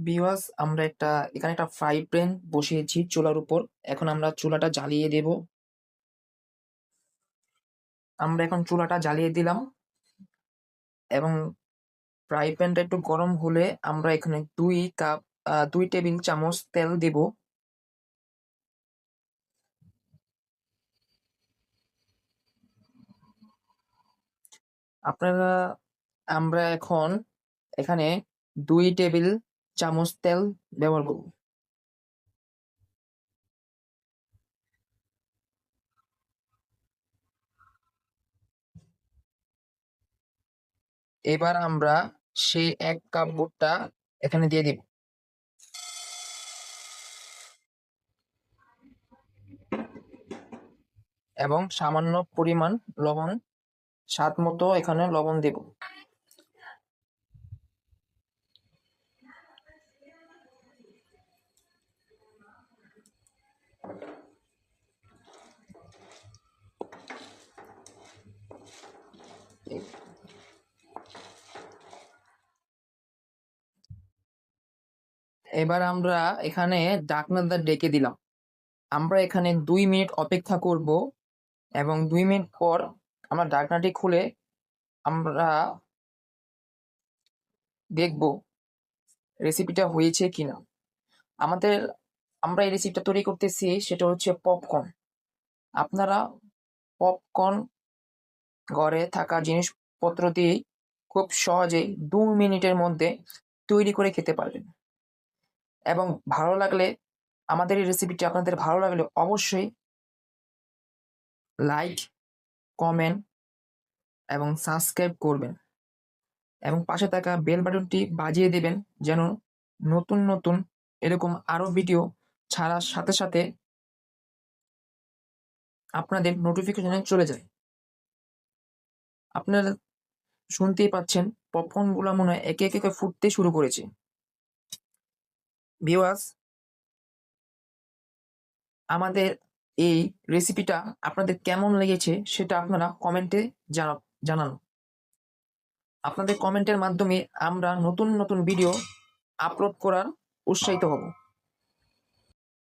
Viewers আমরা এখানে একটা ফ্রাই প্যান বসিয়েছি চুলার উপর। এখন আমরা চুলাটা জ্বালিয়ে দেব। আমরা এখন চুলাটা জ্বালিয়ে দিলাম এবং ফ্রাই প্যানটা একটু গরম হলে আমরা এখানে 2 টেবিল চামচ তেল দেব। আপনারা আমরা এখন এখানে 2 টেবিল চামচ তেল ব্যবহার করব। এবার আমরা সেই 1 কাপ ভুট্টা এখানে দিয়ে দিব এবং সামান্য পরিমাণ লবণ, স্বাদ মতো এখানে লবণ দেব। এবার আমরা এখানে ঢাকনাটা ডেকে দিলাম। আমরা এখানে 2 মিনিট অপেক্ষা করব এবং 2 মিনিট পর আমরা ঢাকনাটি খুলে আমরা দেখব রেসিপিটা হয়েছে কিনা। আমাদের আমরা এই রেসিপিটা তৈরি করতেছি সেটা হচ্ছে পপকর্ন। আপনারা পপকর্ন ঘরে থাকা জিনিসপত্র দিয়ে খুব সহজেই 2 মিনিটের মধ্যে তৈরি করে খেতে পারবেন। এবং ভালো লাগলে আমাদের এই রেসিপিটি আপনাদের ভালো লাগলে অবশ্যই লাইক, কমেন্ট এবং সাবস্ক্রাইব করবেন এবং পাশে থাকা বেল বাটনটি বাজিয়ে দেবেন যেন নতুন নতুন এরকম আরো ভিডিও ছাড়ার সাথে সাথে আপনাদের নোটিফিকেশনে চলে যায়। আপনারা শুনতেই পাচ্ছেন পপকর্নগুলো মনে হয় একে একে ফুটতে শুরু করেছে। ভিউয়ার্স, আমাদের এই রেসিপিটা আপনাদের কেমন লেগেছে সেটা আপনারা কমেন্টে জানান। আপনাদের কমেন্টের মাধ্যমে আমরা নতুন নতুন ভিডিও আপলোড করার উৎসাহিত হব।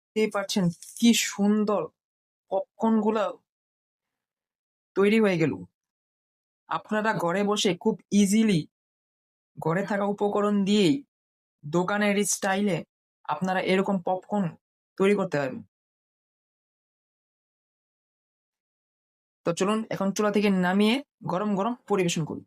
দেখতেই পাচ্ছেন কি সুন্দর পপকর্নগুলো তৈরি হয়ে গেল। আপনারা ঘরে বসে খুব ইজিলি ঘরে থাকা উপকরণ দিয়েই দোকানের স্টাইলে আপনারা এরকম পপকর্ন তৈরি করতে পারবেন। তো চলুন এখন চুলা থেকে নামিয়ে গরম গরম পরিবেশন করি।